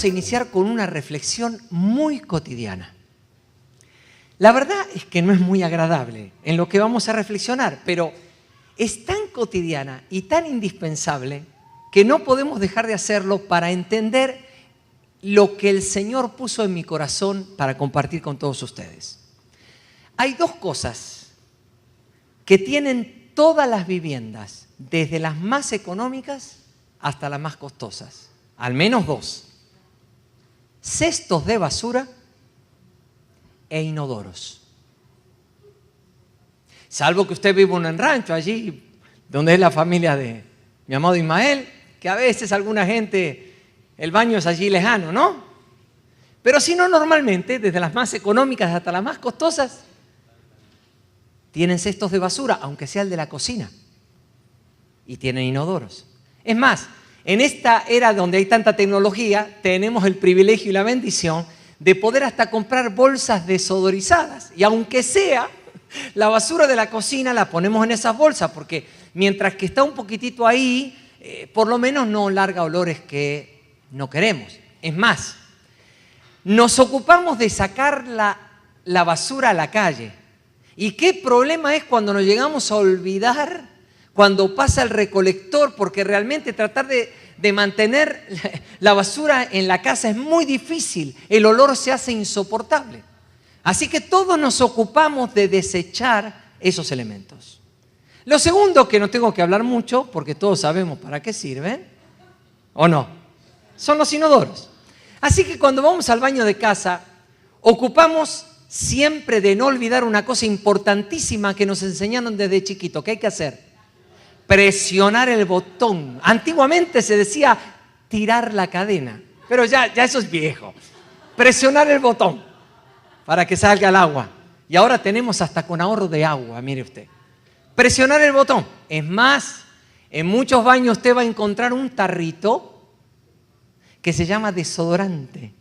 vamos a iniciar con una reflexión muy cotidiana. La verdad es que no es muy agradable en lo que vamos a reflexionar, pero es tan cotidiana y tan indispensable que no podemos dejar de hacerlo para entender lo que el Señor puso en mi corazón para compartir con todos ustedes. Hay dos cosas que tienen todas las viviendas, desde las más económicas hasta las más costosas. Al menos dos: cestos de basura e inodoros. Salvo que usted viva en un rancho allí, donde es la familia de mi amado Ismael, que a veces alguna gente, el baño es allí lejano, ¿no? Pero si no, normalmente, desde las más económicas hasta las más costosas, tienen cestos de basura, aunque sea el de la cocina, y tienen inodoros. Es más, en esta era donde hay tanta tecnología, tenemos el privilegio y la bendición de poder hasta comprar bolsas desodorizadas. Y aunque sea la basura de la cocina, la ponemos en esas bolsas, porque mientras que está un poquitito ahí, por lo menos no larga olores que no queremos. Es más, nos ocupamos de sacar la basura a la calle. ¿Y qué problema es cuando nos llegamos a olvidar, cuando pasa el recolector? Porque realmente tratar de mantener la basura en la casa es muy difícil. El olor se hace insoportable. Así que todos nos ocupamos de desechar esos elementos. Lo segundo, que no tengo que hablar mucho, porque todos sabemos para qué sirven, ¿o no? Son los inodoros. Así que cuando vamos al baño de casa, ocupamos siempre de no olvidar una cosa importantísima que nos enseñaron desde chiquito. ¿Qué hay que hacer? Presionar el botón. Antiguamente se decía tirar la cadena, pero ya eso es viejo. Presionar el botón para que salga el agua. Y ahora tenemos hasta con ahorro de agua, mire usted. Presionar el botón. Es más, en muchos baños usted va a encontrar un tarrito que se llama desodorante.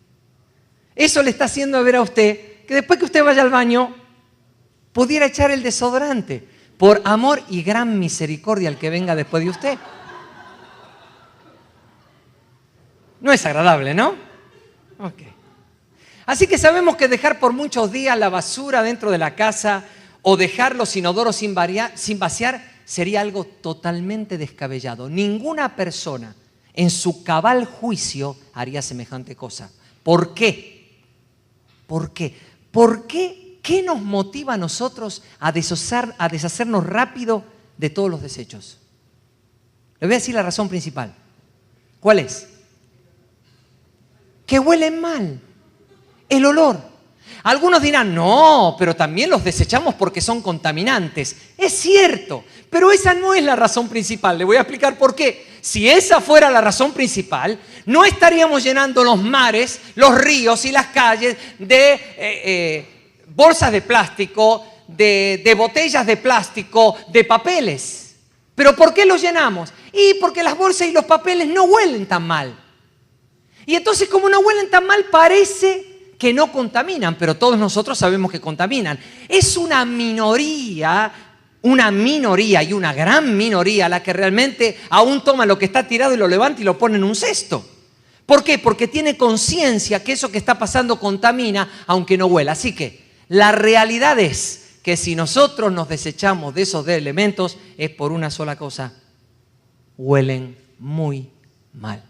Eso le está haciendo ver a usted que después que usted vaya al baño, pudiera echar el desodorante, por amor y gran misericordia al que venga después de usted. No es agradable, ¿no? Ok. Así que sabemos que dejar por muchos días la basura dentro de la casa o dejar los inodoros sin vaciar sería algo totalmente descabellado. Ninguna persona en su cabal juicio haría semejante cosa. ¿Por qué? ¿Por qué? ¿Por qué? ¿Qué nos motiva a nosotros a deshacernos rápido de todos los desechos? Le voy a decir la razón principal. ¿Cuál es? Que huelen mal. El olor. Algunos dirán, no, pero también los desechamos porque son contaminantes. Es cierto, pero esa no es la razón principal. Le voy a explicar por qué. Si esa fuera la razón principal, no estaríamos llenando los mares, los ríos y las calles de bolsas de plástico, de botellas de plástico, de papeles. ¿Pero por qué los llenamos? Y porque las bolsas y los papeles no huelen tan mal. Y entonces, como no huelen tan mal, parece que no contaminan, pero todos nosotros sabemos que contaminan. Es una minoría y una gran minoría la que realmente aún toma lo que está tirado y lo levanta y lo pone en un cesto. ¿Por qué? Porque tiene conciencia que eso que está pasando contamina, aunque no huela. Así que la realidad es que si nosotros nos desechamos de esos elementos es por una sola cosa: huelen muy mal.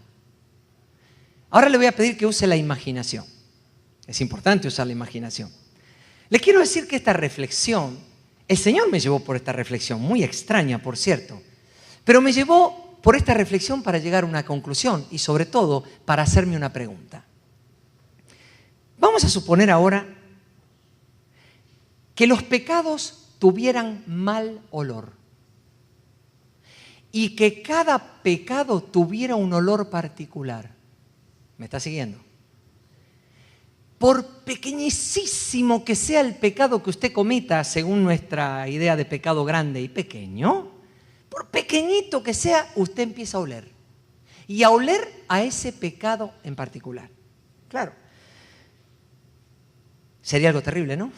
Ahora le voy a pedir que use la imaginación. Es importante usar la imaginación. Les quiero decir que esta reflexión, el Señor me llevó por esta reflexión, muy extraña, por cierto, pero me llevó por esta reflexión para llegar a una conclusión y sobre todo para hacerme una pregunta. Vamos a suponer ahora que los pecados tuvieran mal olor y que cada pecado tuviera un olor particular. ¿Me está siguiendo? Por pequeñísimo que sea el pecado que usted cometa, según nuestra idea de pecado grande y pequeño, por pequeñito que sea, usted empieza a oler. Y a oler a ese pecado en particular. Claro. Sería algo terrible, ¿no?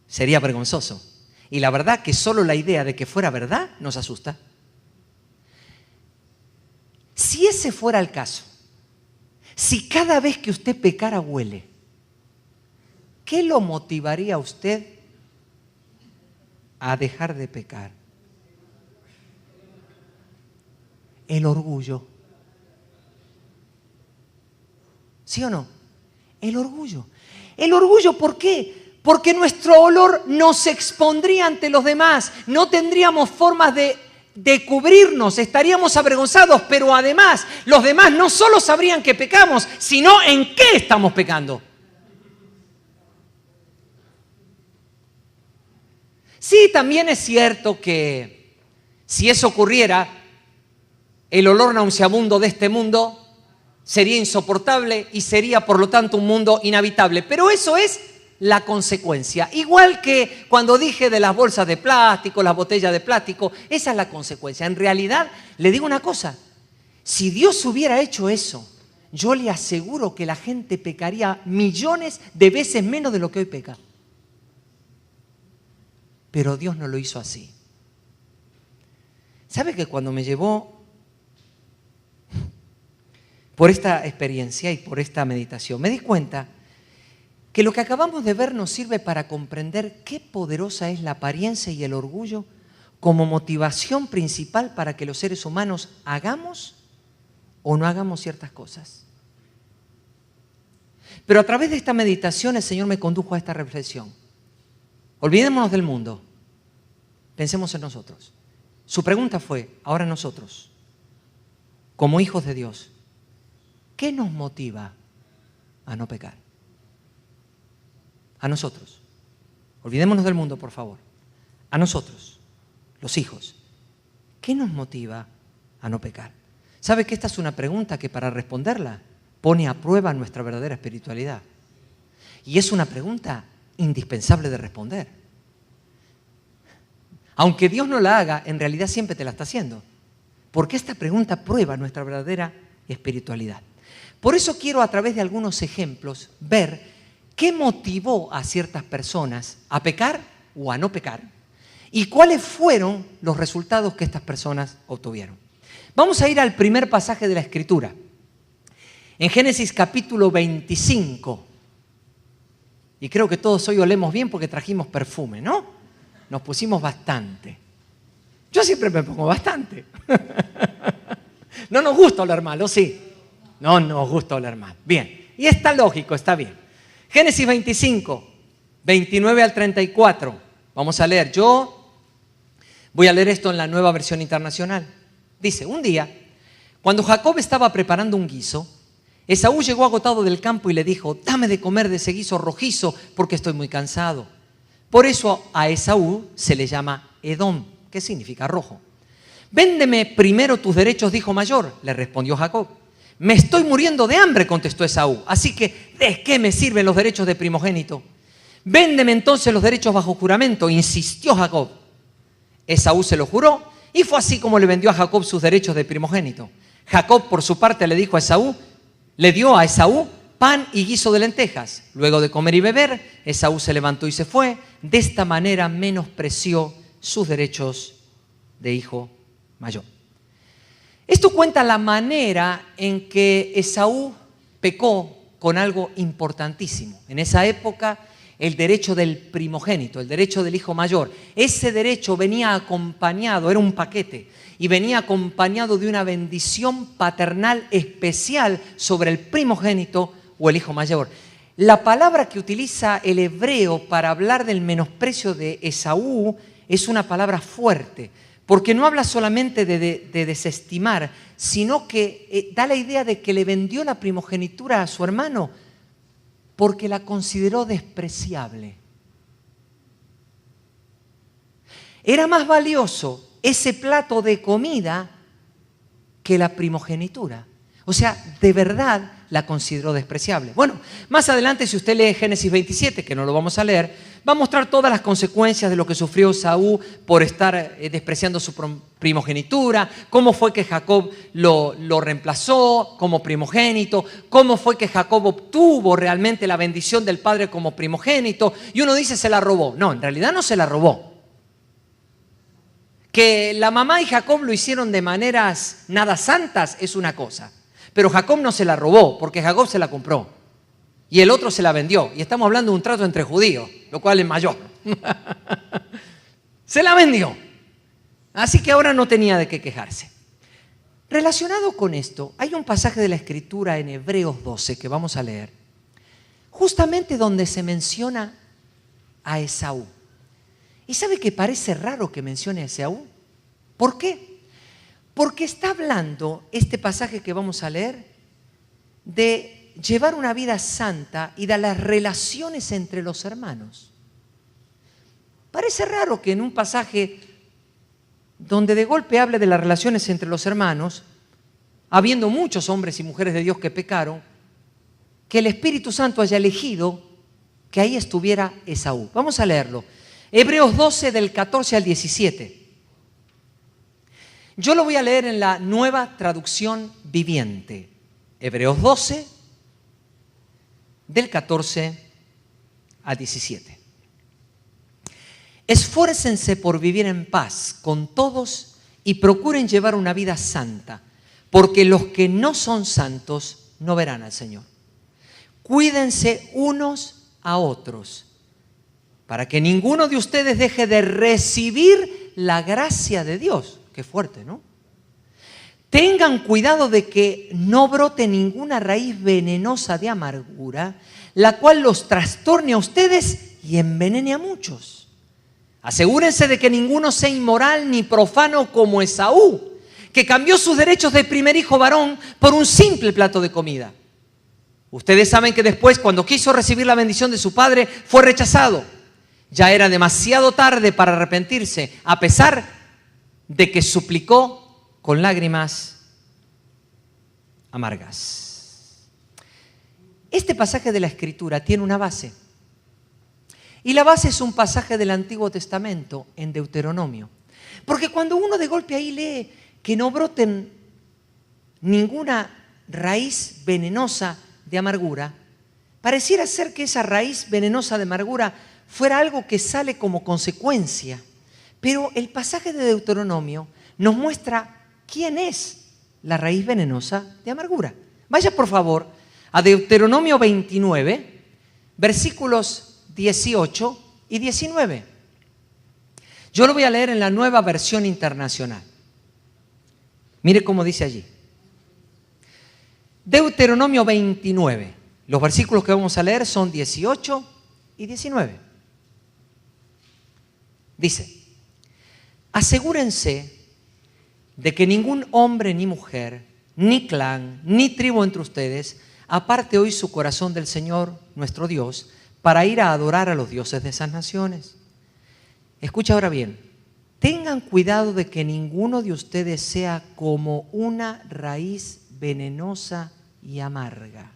Sería vergonzoso. Y la verdad que solo la idea de que fuera verdad nos asusta. Si ese fuera el caso, Si cada vez que usted pecara huele, ¿qué lo motivaría a usted a dejar de pecar? El orgullo. ¿Sí o no? El orgullo. ¿El orgullo por qué? Porque nuestro olor nos expondría ante los demás. No tendríamos formas de cubrirnos, estaríamos avergonzados, pero además los demás no solo sabrían que pecamos, sino en qué estamos pecando. Sí, también es cierto que si eso ocurriera, el olor nauseabundo de este mundo sería insoportable y sería, por lo tanto, un mundo inhabitable. Pero eso es la consecuencia. Igual que cuando dije de las bolsas de plástico, las botellas de plástico, esa es la consecuencia. En realidad, le digo una cosa, si Dios hubiera hecho eso, yo le aseguro que la gente pecaría millones de veces menos de lo que hoy peca. Pero Dios no lo hizo así. ¿Sabe que cuando me llevó por esta experiencia y por esta meditación, me di cuenta que lo que acabamos de ver nos sirve para comprender qué poderosa es la apariencia y el orgullo como motivación principal para que los seres humanos hagamos o no hagamos ciertas cosas. Pero a través de esta meditación el Señor me condujo a esta reflexión. Olvidémonos del mundo, pensemos en nosotros. Su pregunta fue, ahora nosotros, como hijos de Dios, ¿qué nos motiva a no pecar? A nosotros. Olvidémonos del mundo, por favor. A nosotros, los hijos. ¿Qué nos motiva a no pecar? ¿Sabe que esta es una pregunta que para responderla pone a prueba nuestra verdadera espiritualidad? Y es una pregunta indispensable de responder. Aunque Dios no la haga, en realidad siempre te la está haciendo. Porque esta pregunta prueba nuestra verdadera espiritualidad. Por eso quiero a través de algunos ejemplos ver qué motivó a ciertas personas a pecar o a no pecar y cuáles fueron los resultados que estas personas obtuvieron. Vamos a ir al primer pasaje de la Escritura. En Génesis capítulo 25. Y creo que todos hoy olemos bien porque trajimos perfume, ¿no? Nos pusimos bastante. Yo siempre me pongo bastante. No nos gusta oler mal, ¿o sí? No nos gusta oler mal. Bien. Y está lógico, está bien. Génesis 25, 29 al 34. Vamos a leer. Yo voy a leer esto en la Nueva Versión Internacional. Dice, un día, cuando Jacob estaba preparando un guiso, Esaú llegó agotado del campo y le dijo, dame de comer de ese guiso rojizo porque estoy muy cansado. Por eso a Esaú se le llama Edom, que significa rojo. Véndeme primero tus derechos de hijo mayor, le respondió Jacob. Me estoy muriendo de hambre, contestó Esaú, así que ¿de qué me sirven los derechos de primogénito? Véndeme entonces los derechos bajo juramento, insistió Jacob. Esaú se lo juró y fue así como le vendió a Jacob sus derechos de primogénito. Jacob, por su parte, le dio a Esaú pan y guiso de lentejas. Luego de comer y beber, Esaú se levantó y se fue. De esta manera menospreció sus derechos de hijo mayor. Esto cuenta la manera en que Esaú pecó con algo importantísimo. En esa época, el derecho del primogénito, el derecho del hijo mayor. Ese derecho venía acompañado, era un paquete, y venía acompañado de una bendición paternal especial sobre el primogénito o el hijo mayor. La palabra que utiliza el hebreo para hablar del menosprecio de Esaú es una palabra fuerte, porque no habla solamente de desestimar, sino que da la idea de que le vendió la primogenitura a su hermano porque la consideró despreciable. Era más valioso ese plato de comida que la primogenitura. O sea, de verdad la consideró despreciable. Bueno, más adelante, si usted lee Génesis 27, que no lo vamos a leer, va a mostrar todas las consecuencias de lo que sufrió Esaú por estar despreciando su primogenitura, cómo fue que Jacob lo reemplazó como primogénito, cómo fue que Jacob obtuvo realmente la bendición del padre como primogénito. Y uno dice, se la robó. No, en realidad no se la robó. Que la mamá y Jacob lo hicieron de maneras nada santas es una cosa. Pero Jacob no se la robó, porque Jacob se la compró. Y el otro se la vendió. Y estamos hablando de un trato entre judíos, lo cual es mayor. Se la vendió. Así que ahora no tenía de qué quejarse. Relacionado con esto, hay un pasaje de la Escritura en Hebreos 12 que vamos a leer, justamente donde se menciona a Esaú. ¿Y sabe que parece raro que mencione a Esaú? ¿Por qué? Porque está hablando este pasaje que vamos a leer de llevar una vida santa y de las relaciones entre los hermanos. Parece raro que en un pasaje donde de golpe hable de las relaciones entre los hermanos, habiendo muchos hombres y mujeres de Dios que pecaron, que el Espíritu Santo haya elegido que ahí estuviera Esaú. Vamos a leerlo. Hebreos 12 del 14 al 17. Yo lo voy a leer en la Nueva Traducción Viviente. Hebreos 12 del 14 al 17. Esfuércense por vivir en paz con todos y procuren llevar una vida santa, porque los que no son santos no verán al Señor. Cuídense unos a otros, para que ninguno de ustedes deje de recibir la gracia de Dios. Qué fuerte, ¿no? Tengan cuidado de que no brote ninguna raíz venenosa de amargura, la cual los trastorne a ustedes y envenene a muchos. Asegúrense de que ninguno sea inmoral ni profano como Esaú, que cambió sus derechos de primer hijo varón por un simple plato de comida. Ustedes saben que después, cuando quiso recibir la bendición de su padre, fue rechazado. Ya era demasiado tarde para arrepentirse, a pesar de que suplicó con lágrimas amargas. Este pasaje de la Escritura tiene una base. Y la base es un pasaje del Antiguo Testamento, en Deuteronomio. Porque cuando uno de golpe ahí lee que no broten ninguna raíz venenosa de amargura, pareciera ser que esa raíz venenosa de amargura fuera algo que sale como consecuencia. Pero el pasaje de Deuteronomio nos muestra quién es la raíz venenosa de amargura. Vaya por favor a Deuteronomio 29, versículos 18 y 19. Yo lo voy a leer en la Nueva Versión Internacional. Mire cómo dice allí. Deuteronomio 29. Los versículos que vamos a leer son 18 y 19. Dice: asegúrense de que ningún hombre ni mujer, ni clan, ni tribu entre ustedes aparte hoy su corazón del Señor nuestro Dios, para ir a adorar a los dioses de esas naciones. Escucha ahora bien, tengan cuidado de que ninguno de ustedes sea como una raíz venenosa y amarga.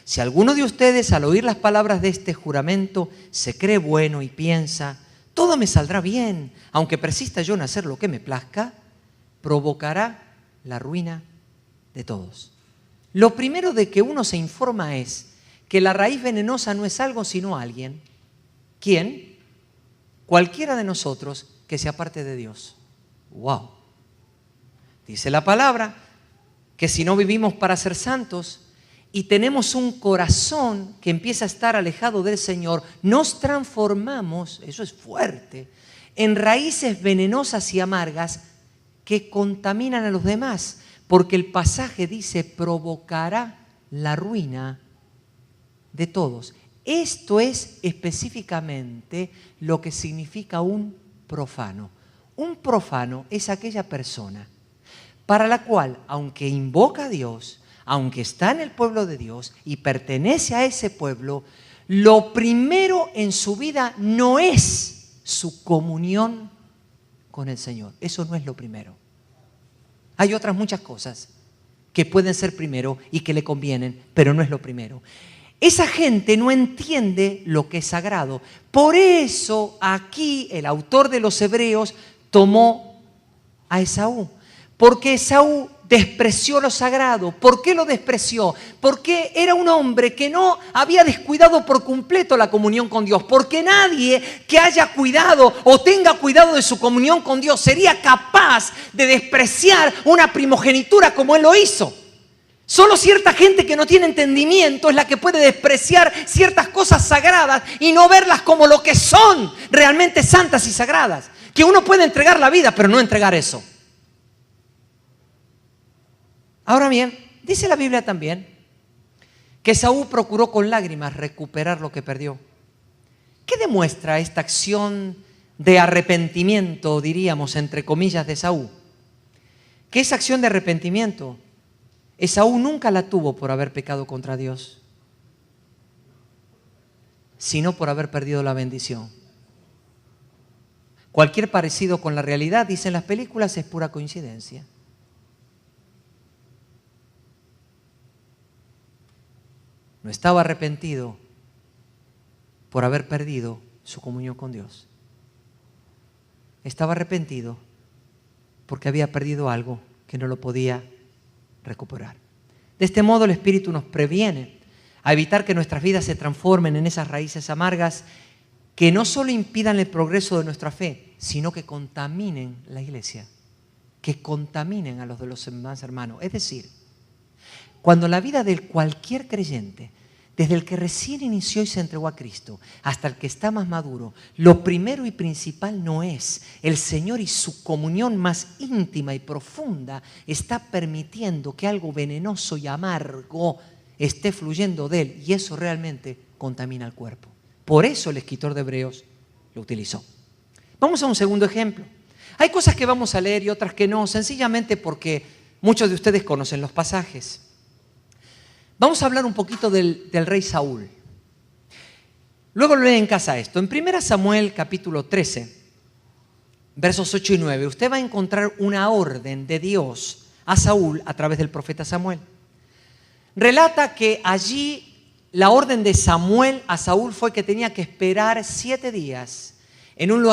Si alguno de ustedes al oír las palabras de este juramento se cree bueno y piensa, todo me saldrá bien, aunque persista yo en hacer lo que me plazca, provocará la ruina de todos. Lo primero de que uno se informa es que la raíz venenosa no es algo sino alguien. ¿Quién? Cualquiera de nosotros que se aparte de Dios. ¡Wow! Dice la palabra que si no vivimos para ser santos y tenemos un corazón que empieza a estar alejado del Señor, nos transformamos, eso es fuerte, en raíces venenosas y amargas que contaminan a los demás, porque el pasaje dice provocará la ruina de todos. Esto es específicamente lo que significa un profano. Un profano es aquella persona para la cual, aunque invoca a Dios, aunque está en el pueblo de Dios y pertenece a ese pueblo, lo primero en su vida no es su comunión con el Señor. Eso no es lo primero. Hay otras muchas cosas que pueden ser primero y que le convienen, pero no es lo primero. Esa gente no entiende lo que es sagrado. Por eso aquí el autor de los Hebreos tomó a Esaú. Porque Esaú despreció lo sagrado. ¿Por qué lo despreció? Porque era un hombre que no había descuidado por completo la comunión con Dios. Porque nadie que haya cuidado o tenga cuidado de su comunión con Dios sería capaz de despreciar una primogenitura como él lo hizo. Solo cierta gente que no tiene entendimiento es la que puede despreciar ciertas cosas sagradas y no verlas como lo que son, realmente santas y sagradas. Que uno puede entregar la vida, pero no entregar eso. Ahora bien, dice la Biblia también que Esaú procuró con lágrimas recuperar lo que perdió. ¿Qué demuestra esta acción de arrepentimiento, diríamos, entre comillas, de Esaú? Que esa acción de arrepentimiento, Esaú nunca la tuvo por haber pecado contra Dios, sino por haber perdido la bendición. Cualquier parecido con la realidad, dicen las películas, es pura coincidencia. No estaba arrepentido por haber perdido su comunión con Dios. Estaba arrepentido porque había perdido algo que no lo podía recuperar. De este modo el Espíritu nos previene a evitar que nuestras vidas se transformen en esas raíces amargas que no solo impidan el progreso de nuestra fe, sino que contaminen la iglesia, que contaminen a los de los demás hermanos. Es decir, cuando la vida de cualquier creyente, desde el que recién inició y se entregó a Cristo hasta el que está más maduro, lo primero y principal no es el Señor y su comunión más íntima y profunda, está permitiendo que algo venenoso y amargo esté fluyendo de él, y eso realmente contamina el cuerpo. Por eso el escritor de Hebreos lo utilizó. Vamos a un segundo ejemplo. Hay cosas que vamos a leer y otras que no, sencillamente porque muchos de ustedes conocen los pasajes. Vamos a hablar un poquito del rey Saúl. Luego lo leen en casa esto. En 1 Samuel capítulo 13, versos 8 y 9, usted va a encontrar una orden de Dios a Saúl a través del profeta Samuel. Relata que allí la orden de Samuel a Saúl fue que tenía que esperar 7 días en un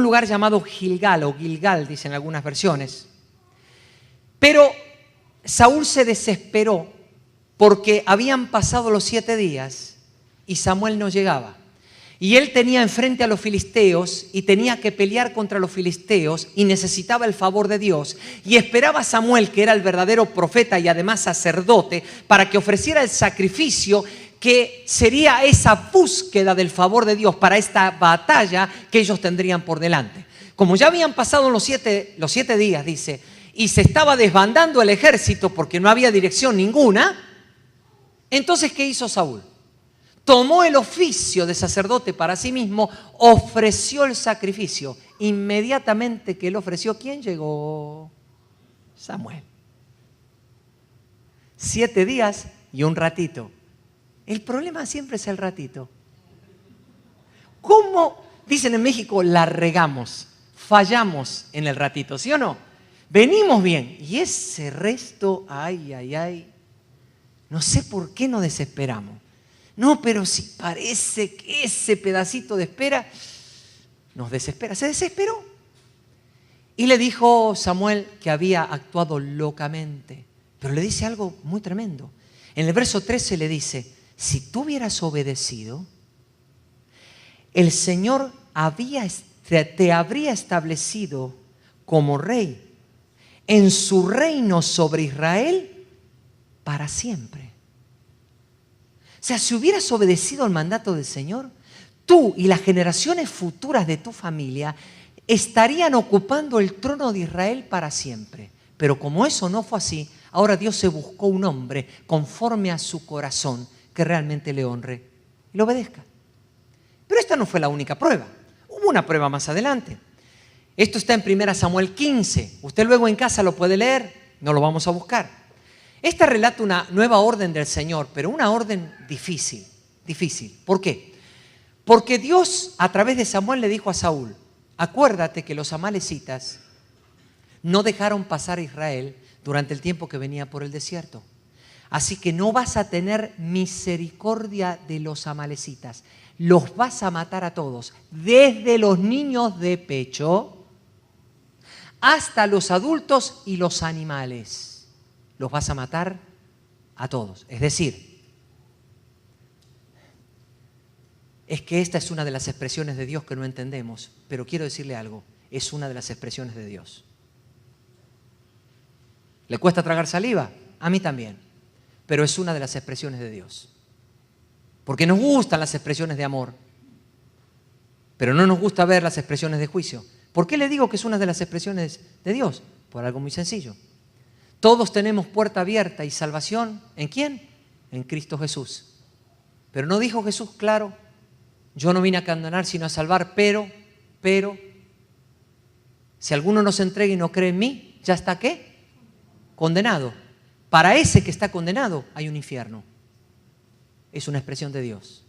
lugar llamado Gilgal o Gilgal, dicen algunas versiones. Pero Saúl se desesperó porque habían pasado los 7 días y Samuel no llegaba. Y él tenía enfrente a los filisteos y tenía que pelear contra los filisteos y necesitaba el favor de Dios. Y esperaba a Samuel, que era el verdadero profeta y además sacerdote, para que ofreciera el sacrificio que sería esa búsqueda del favor de Dios para esta batalla que ellos tendrían por delante. Como ya habían pasado los siete días, dice, y se estaba desbandando el ejército porque no había dirección ninguna, entonces, ¿qué hizo Saúl? Tomó el oficio de sacerdote para sí mismo, ofreció el sacrificio. Inmediatamente que lo ofreció, ¿quién llegó? Samuel. 7 días y un ratito. El problema siempre es el ratito. ¿Cómo, dicen en México, la regamos? Fallamos en el ratito, ¿sí o no? Venimos bien. Y ese resto, ay, ay, ay. No sé por qué nos desesperamos. No, pero si parece que ese pedacito de espera nos desespera. Se desesperó. Y le dijo Samuel que había actuado locamente. Pero le dice algo muy tremendo. En el verso 13 le dice, si tú hubieras obedecido, el Señor te habría establecido como rey en su reino sobre Israel para siempre. O sea, si hubieras obedecido al mandato del Señor, tú y las generaciones futuras de tu familia estarían ocupando el trono de Israel para siempre. Pero como eso no fue así, ahora Dios se buscó un hombre conforme a su corazón que realmente le honre y le obedezca. Pero esta no fue la única prueba. Hubo una prueba más adelante. Esto está en 1 Samuel 15. Usted luego en casa lo puede leer, no lo vamos a buscar. Esta relata una nueva orden del Señor, pero una orden difícil. ¿Por qué? Porque Dios a través de Samuel le dijo a Saúl, acuérdate que los amalecitas no dejaron pasar a Israel durante el tiempo que venía por el desierto. Así que no vas a tener misericordia de los amalecitas. Los vas a matar a todos, desde los niños de pecho hasta los adultos y los animales. Los vas a matar a todos. Es decir, es que esta es una de las expresiones de Dios que no entendemos, pero quiero decirle algo, es una de las expresiones de Dios. ¿Le cuesta tragar saliva? A mí también. pero es una de las expresiones de Dios. Porque nos gustan las expresiones de amor, pero no nos gusta ver las expresiones de juicio. ¿Por qué le digo que es una de las expresiones de Dios? Por algo muy sencillo. Todos tenemos puerta abierta y salvación. ¿En quién? En Cristo Jesús. Pero no dijo Jesús, claro, yo no vine a condenar sino a salvar, pero, si alguno no se entrega y no cree en mí, ¿ya está qué? Condenado. Para ese que está condenado hay un infierno. Es una expresión de Dios.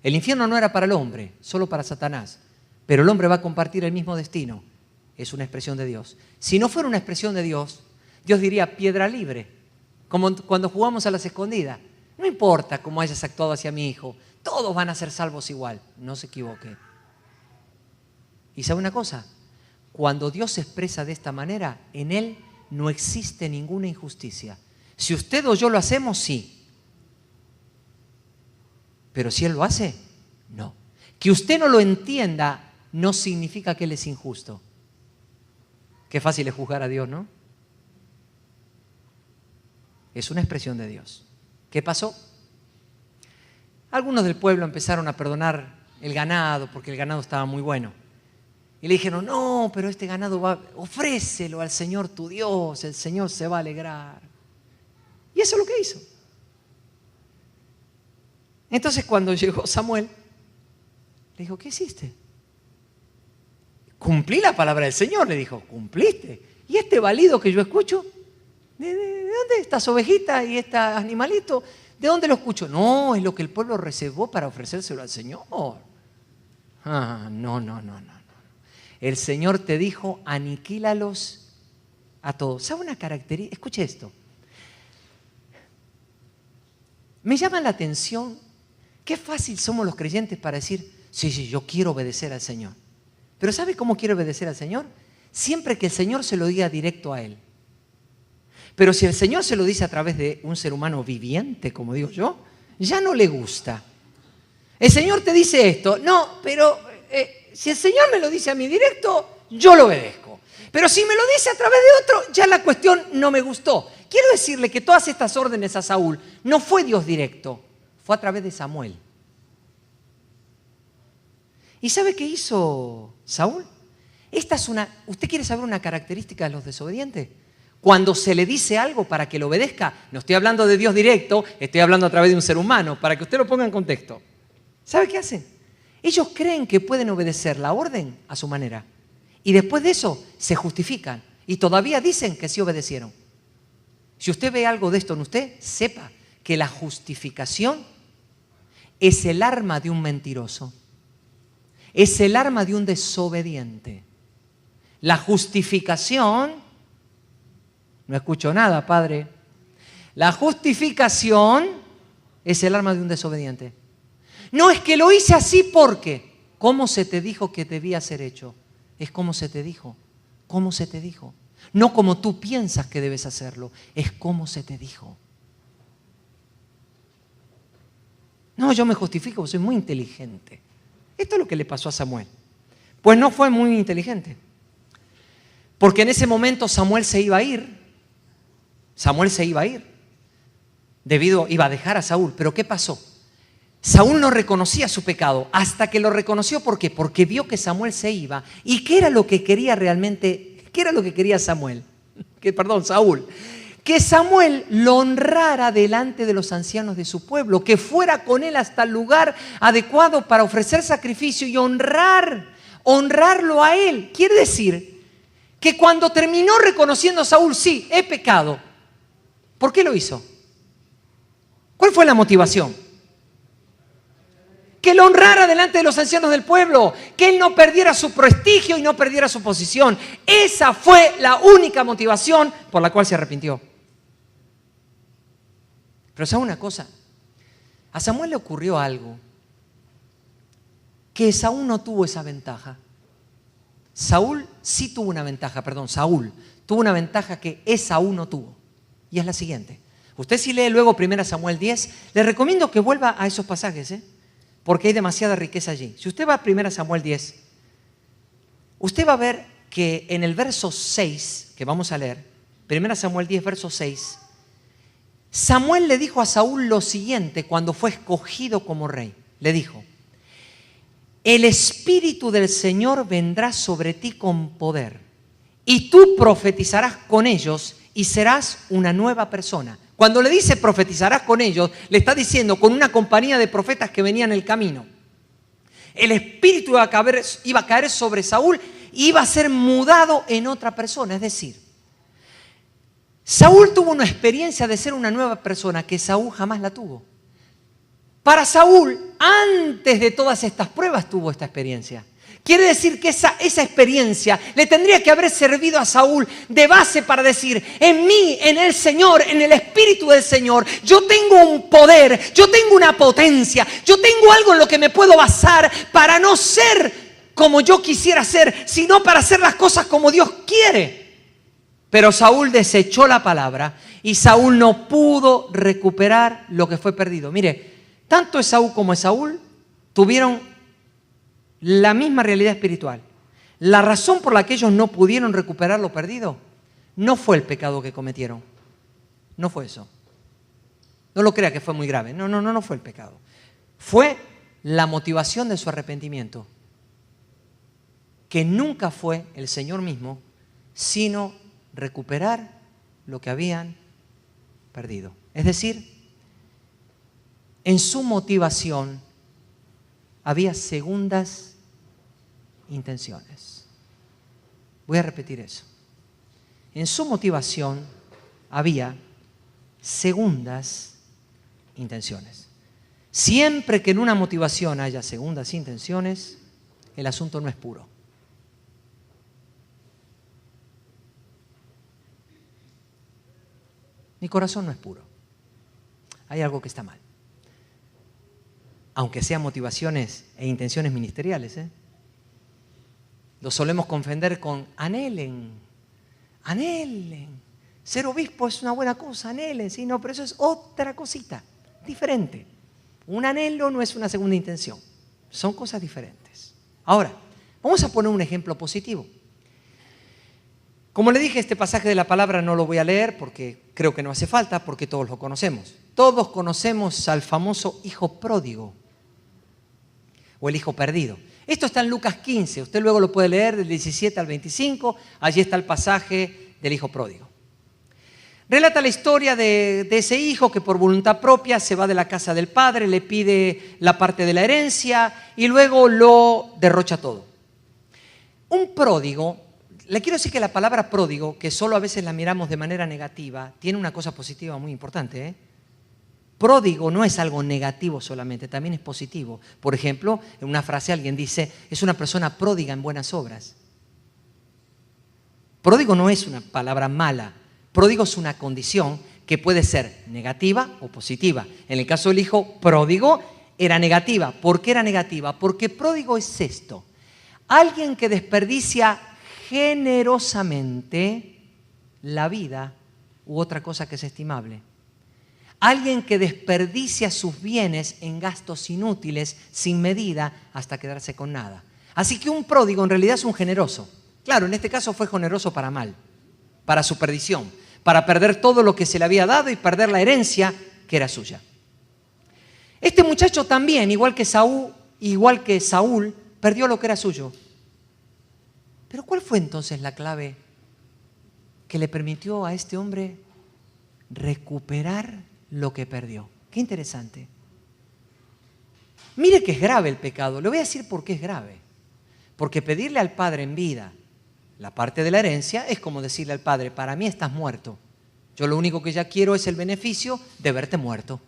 El infierno no era para el hombre, solo para Satanás. Pero el hombre va a compartir el mismo destino. Es una expresión de Dios. Si no fuera una expresión de Dios, Dios diría piedra libre. Como cuando jugamos a las escondidas. No importa cómo hayas actuado hacia mi hijo, todos van a ser salvos igual. No se equivoque. ¿Y sabe una cosa? Cuando Dios se expresa de esta manera, en Él no existe ninguna injusticia. Si usted o yo lo hacemos, sí. Pero si Él lo hace, no. Que usted no lo entienda no significa que Él es injusto. Qué fácil es juzgar a Dios, ¿no? Es una expresión de Dios. ¿Qué pasó? Algunos del pueblo empezaron a perdonar el ganado porque el ganado estaba muy bueno. Y le dijeron, no, pero este ganado ofrécelo al Señor tu Dios, el Señor se va a alegrar. Y eso es lo que hizo. Entonces cuando llegó Samuel, le dijo, ¿qué hiciste? Cumplí la palabra del Señor, le dijo, cumpliste. ¿Y este balido que yo escucho? ¿De dónde estas ovejitas y este animalito? ¿De dónde lo escucho? No, es lo que el pueblo reservó para ofrecérselo al Señor. No. El Señor te dijo, aniquílalos a todos. ¿Sabe una característica? Escuche esto. Me llama la atención qué fácil somos los creyentes para decir, sí, yo quiero obedecer al Señor. Pero ¿sabe cómo quiero obedecer al Señor? Siempre que el Señor se lo diga directo a Él. Pero si el Señor se lo dice a través de un ser humano viviente, como digo yo, ya no le gusta. El Señor te dice esto, no, pero si el Señor me lo dice a mí directo, yo lo obedezco. Pero si me lo dice a través de otro, ya la cuestión no me gustó. Quiero decirle que todas estas órdenes a Saúl no fue Dios directo, fue a través de Samuel. ¿Y sabe qué hizo Saúl? ¿Usted quiere saber una característica de los desobedientes? Cuando se le dice algo para que lo obedezca, no estoy hablando de Dios directo, estoy hablando a través de un ser humano, para que usted lo ponga en contexto. ¿Sabe qué hacen? Ellos creen que pueden obedecer la orden a su manera. Y después de eso se justifican y todavía dicen que sí obedecieron. Si usted ve algo de esto en usted, sepa que la justificación es el arma de un mentiroso. Es el arma de un desobediente. La justificación, no escucho nada, padre. La justificación es el arma de un desobediente. No es que lo hice así porque, ¿cómo se te dijo que debía ser hecho? Es como se te dijo. ¿Cómo se te dijo? No como tú piensas que debes hacerlo, es como se te dijo. No, yo me justifico, soy muy inteligente. Esto es lo que le pasó a Samuel. Pues no fue muy inteligente. Porque en ese momento Samuel se iba a ir. Iba a dejar a Saúl. Pero ¿qué pasó? Saúl no reconocía su pecado hasta que lo reconoció. ¿Por qué? Porque vio que Samuel se iba. ¿Y qué era lo que quería realmente? ¿Qué era lo que quería Saúl? Que Samuel lo honrara delante de los ancianos de su pueblo, que fuera con él hasta el lugar adecuado para ofrecer sacrificio y honrarlo a él. Quiere decir que cuando terminó reconociendo Saúl, sí, he pecado. ¿Por qué lo hizo? ¿Cuál fue la motivación? Que lo honrara delante de los ancianos del pueblo, que él no perdiera su prestigio y no perdiera su posición. Esa fue la única motivación por la cual se arrepintió. Pero ¿sabe una cosa? A Samuel le ocurrió algo que Saúl no tuvo esa ventaja. Saúl tuvo una ventaja que Esaú no tuvo. Y es la siguiente. Usted si lee luego 1 Samuel 10, le recomiendo que vuelva a esos pasajes, porque hay demasiada riqueza allí. Si usted va a 1 Samuel 10, usted va a ver que en el verso 6, que vamos a leer, 1 Samuel 10, verso 6, Samuel le dijo a Saúl lo siguiente cuando fue escogido como rey. Le dijo: el Espíritu del Señor vendrá sobre ti con poder, y tú profetizarás con ellos y serás una nueva persona. Cuando le dice profetizarás con ellos, le está diciendo con una compañía de profetas que venían en el camino. El Espíritu iba a caer sobre Saúl y iba a ser mudado en otra persona. Es decir, Saúl tuvo una experiencia de ser una nueva persona que Saúl jamás la tuvo. Para Saúl, antes de todas estas pruebas, tuvo esta experiencia. Quiere decir que esa experiencia le tendría que haber servido a Saúl de base para decir: en mí, en el Señor, en el Espíritu del Señor, yo tengo un poder, yo tengo una potencia, yo tengo algo en lo que me puedo basar para no ser como yo quisiera ser, sino para hacer las cosas como Dios quiere. Pero Saúl desechó la palabra y Saúl no pudo recuperar lo que fue perdido. Mire, tanto Esaú como Saúl tuvieron la misma realidad espiritual. La razón por la que ellos no pudieron recuperar lo perdido no fue el pecado que cometieron. No fue eso. No lo crea que fue muy grave. No fue el pecado. Fue la motivación de su arrepentimiento, que nunca fue el Señor mismo, sino recuperar lo que habían perdido. Es decir, en su motivación había segundas intenciones. Voy a repetir eso. En su motivación había segundas intenciones. Siempre que en una motivación haya segundas intenciones, el asunto no es puro. Mi corazón no es puro. Hay algo que está mal. Aunque sean motivaciones e intenciones ministeriales, lo solemos confundir con anhelen. Ser obispo es una buena cosa, anhelen, ¿sí? No, pero eso es otra cosita, diferente. Un anhelo no es una segunda intención, son cosas diferentes. Ahora, vamos a poner un ejemplo positivo. Como le dije, este pasaje de la palabra no lo voy a leer porque creo que no hace falta, porque todos lo conocemos. Todos conocemos al famoso hijo pródigo o el hijo perdido. Esto está en Lucas 15, usted luego lo puede leer del 17 al 25, allí está el pasaje del hijo pródigo. Relata la historia de ese hijo que por voluntad propia se va de la casa del padre, le pide la parte de la herencia y luego lo derrocha todo. Un pródigo, le quiero decir que la palabra pródigo, que solo a veces la miramos de manera negativa, tiene una cosa positiva muy importante, Pródigo no es algo negativo solamente, también es positivo. Por ejemplo, en una frase alguien dice: es una persona pródiga en buenas obras. Pródigo no es una palabra mala. Pródigo es una condición que puede ser negativa o positiva. En el caso del hijo pródigo era negativa. ¿Por qué era negativa? Porque pródigo es esto: alguien que desperdicia generosamente la vida u otra cosa que es estimable. Alguien que desperdicia sus bienes en gastos inútiles, sin medida, hasta quedarse con nada. Así que un pródigo en realidad es un generoso. Claro, en este caso fue generoso para mal, para su perdición, para perder todo lo que se le había dado y perder la herencia que era suya. Este muchacho también, igual que Saúl, perdió lo que era suyo. Pero ¿cuál fue entonces la clave que le permitió a este hombre recuperar lo que perdió? Qué interesante. Mire que es grave el pecado. Le voy a decir por qué es grave. Porque pedirle al padre en vida la parte de la herencia es como decirle al padre: para mí estás muerto. Yo lo único que ya quiero es el beneficio de verte muerto.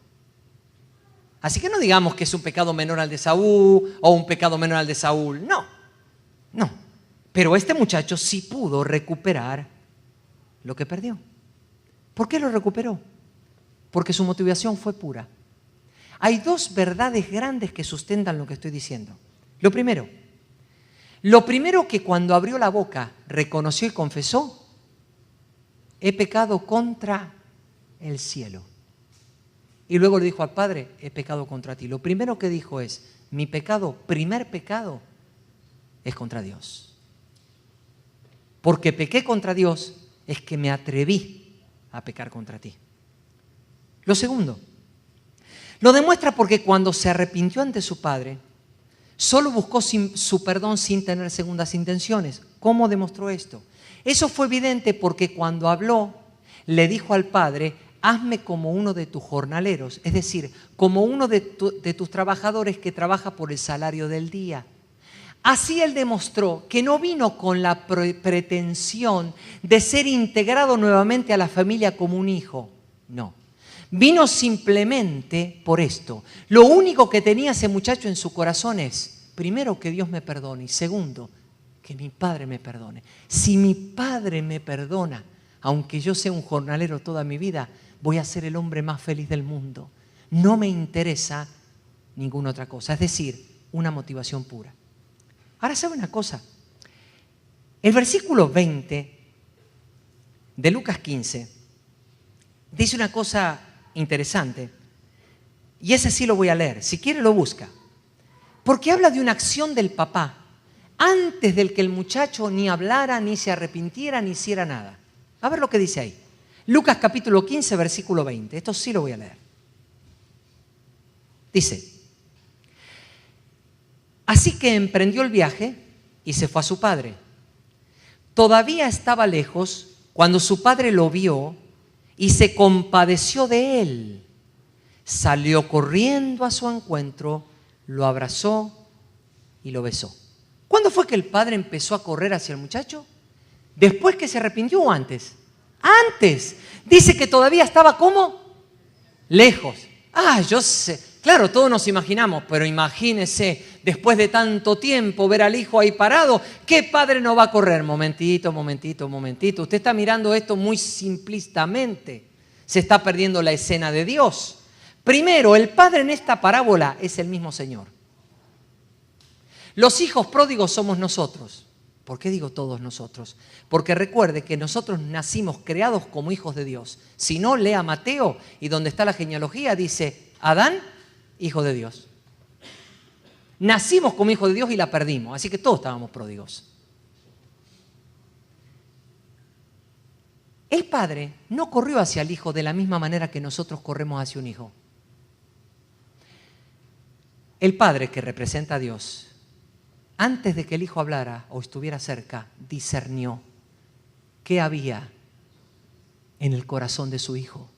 Así que no digamos que es un pecado menor al de Saúl o un pecado menor al de Saúl. No. Pero este muchacho sí pudo recuperar lo que perdió. ¿Por qué lo recuperó? Porque su motivación fue pura. Hay dos verdades grandes que sustentan lo que estoy diciendo. Lo primero que cuando abrió la boca reconoció y confesó: he pecado contra el cielo. Y luego le dijo al Padre: he pecado contra ti. Lo primero que dijo es: mi pecado, primer pecado, es contra Dios. Porque pequé contra Dios es que me atreví a pecar contra ti. Lo segundo, lo demuestra porque cuando se arrepintió ante su padre, solo buscó su perdón sin tener segundas intenciones. ¿Cómo demostró esto? Eso fue evidente porque cuando habló, le dijo al padre: hazme como uno de tus jornaleros, es decir, como uno de tus trabajadores que trabaja por el salario del día. Así él demostró que no vino con la pretensión de ser integrado nuevamente a la familia como un hijo. No. Vino simplemente por esto. Lo único que tenía ese muchacho en su corazón es, primero, que Dios me perdone, y segundo, que mi padre me perdone. Si mi padre me perdona, aunque yo sea un jornalero toda mi vida, voy a ser el hombre más feliz del mundo. No me interesa ninguna otra cosa. Es decir, una motivación pura. Ahora, ¿sabe una cosa? El versículo 20 de Lucas 15 dice una cosa interesante, y ese sí lo voy a leer. Si quiere lo busca. Porque habla de una acción del papá antes del que el muchacho ni hablara, ni se arrepintiera, ni hiciera nada. A ver lo que dice ahí. Lucas capítulo 15, versículo 20. Esto sí lo voy a leer. Dice: así que emprendió el viaje y se fue a su padre. Todavía estaba lejos cuando su padre lo vio y se compadeció de él. Salió corriendo a su encuentro, lo abrazó y lo besó. ¿Cuándo fue que el padre empezó a correr hacia el muchacho? ¿Después que se arrepintió o antes? Antes. Dice que todavía estaba ¿cómo? Lejos. Yo sé. Claro, todos nos imaginamos, pero imagínese, después de tanto tiempo, ver al hijo ahí parado, ¿qué padre no va a correr? Momentito. Usted está mirando esto muy simplistamente. Se está perdiendo la escena de Dios. Primero, el padre en esta parábola es el mismo Señor. Los hijos pródigos somos nosotros. ¿Por qué digo todos nosotros? Porque recuerde que nosotros nacimos creados como hijos de Dios. Si no, lea Mateo y donde está la genealogía dice: Adán, hijo de Dios. Nacimos como hijos de Dios y la perdimos, así que todos estábamos pródigos. El padre no corrió hacia el hijo de la misma manera que nosotros corremos hacia un hijo. El padre, que representa a Dios, antes de que el hijo hablara o estuviera cerca, discernió qué había en el corazón de su hijo.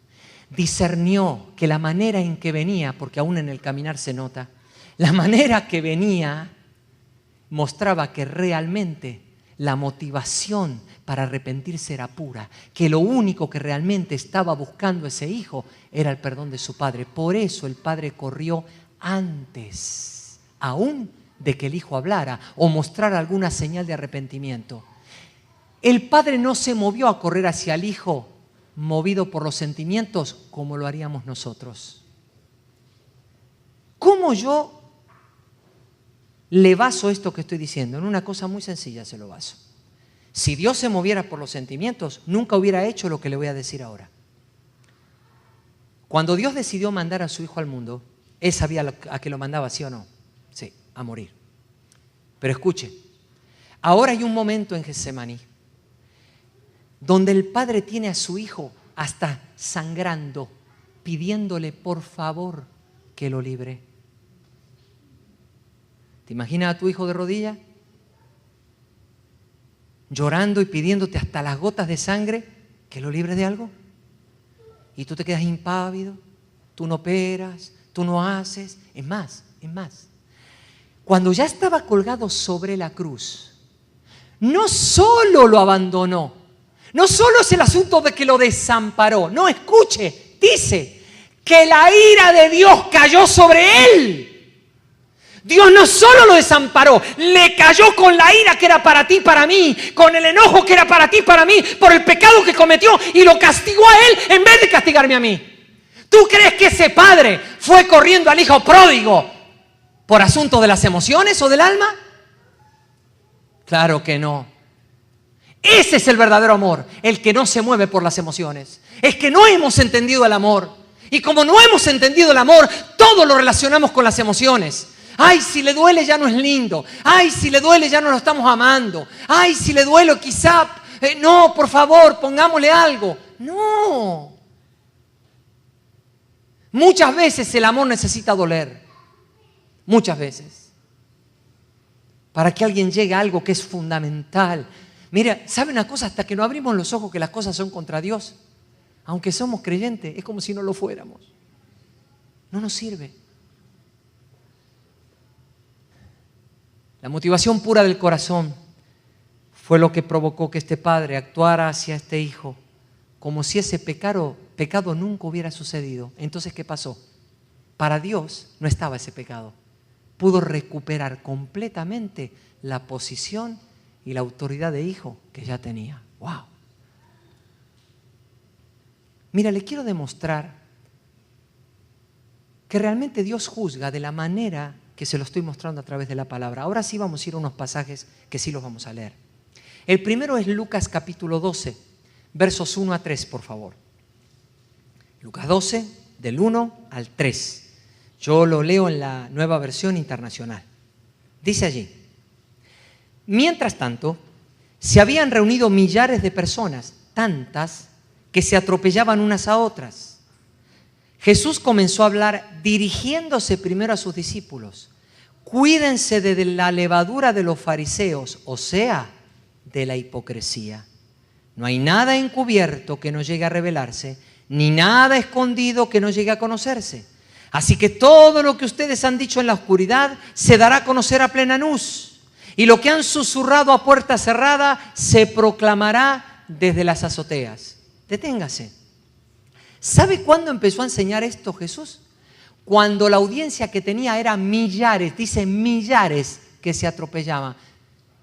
Discernió que la manera en que venía, porque aún en el caminar se nota, la manera que venía mostraba que realmente la motivación para arrepentirse era pura, que lo único que realmente estaba buscando ese hijo era el perdón de su padre. Por eso el padre corrió antes, aún de que el hijo hablara o mostrara alguna señal de arrepentimiento. El padre no se movió a correr hacia el hijo movido por los sentimientos como lo haríamos nosotros. ¿Cómo yo le baso esto que estoy diciendo? En una cosa muy sencilla se lo baso. Si Dios se moviera por los sentimientos, nunca hubiera hecho lo que le voy a decir ahora. Cuando Dios decidió mandar a su hijo al mundo, Él sabía a qué lo mandaba, ¿sí o no? Sí, a morir. Pero escuche, ahora hay un momento en Getsemaní donde el padre tiene a su hijo hasta sangrando, pidiéndole por favor que lo libre. ¿Te imaginas a tu hijo de rodillas? Llorando y pidiéndote hasta las gotas de sangre que lo libres de algo. Y tú te quedas impávido, tú no operas, tú no haces. Es más. Cuando ya estaba colgado sobre la cruz, no solo lo abandonó, no solo es el asunto de que lo desamparó, no, escuche, dice que la ira de Dios cayó sobre él. Dios no solo lo desamparó, le cayó con la ira que era para ti, para mí, con el enojo que era para ti, para mí, por el pecado que cometió, y lo castigó a él en vez de castigarme a mí. ¿Tú crees que ese padre fue corriendo al hijo pródigo por asunto de las emociones o del alma? Claro que no. Ese es el verdadero amor, el que no se mueve por las emociones. Es que no hemos entendido el amor. Y como no hemos entendido el amor, todo lo relacionamos con las emociones. Ay, si le duele ya no es lindo. Ay, si le duele ya no lo estamos amando. Ay, si le duele quizá, no, por favor, pongámosle algo. No. Muchas veces el amor necesita doler. Muchas veces. Para que alguien llegue a algo que es fundamental. Mira, ¿sabe una cosa? Hasta que no abrimos los ojos que las cosas son contra Dios, aunque somos creyentes, es como si no lo fuéramos. No nos sirve. La motivación pura del corazón fue lo que provocó que este padre actuara hacia este hijo como si ese pecado nunca hubiera sucedido. Entonces, ¿qué pasó? Para Dios no estaba ese pecado. Pudo recuperar completamente la posición y la autoridad de hijo que ya tenía. ¡Wow! Mira, le quiero demostrar que realmente Dios juzga de la manera que se lo estoy mostrando a través de la palabra. Ahora sí vamos a ir a unos pasajes que sí los vamos a leer. El primero es Lucas capítulo 12, versos 1 a 3, por favor. Lucas 12, del 1 al 3. Yo lo leo en la Nueva Versión Internacional. Dice allí: mientras tanto, se habían reunido millares de personas, tantas que se atropellaban unas a otras. Jesús comenzó a hablar dirigiéndose primero a sus discípulos. Cuídense de la levadura de los fariseos, o sea, de la hipocresía. No hay nada encubierto que no llegue a revelarse, ni nada escondido que no llegue a conocerse. Así que todo lo que ustedes han dicho en la oscuridad se dará a conocer a plena luz. Y lo que han susurrado a puerta cerrada se proclamará desde las azoteas. Deténgase. ¿Sabe cuándo empezó a enseñar esto Jesús? Cuando la audiencia que tenía era millares, dice millares que se atropellaban.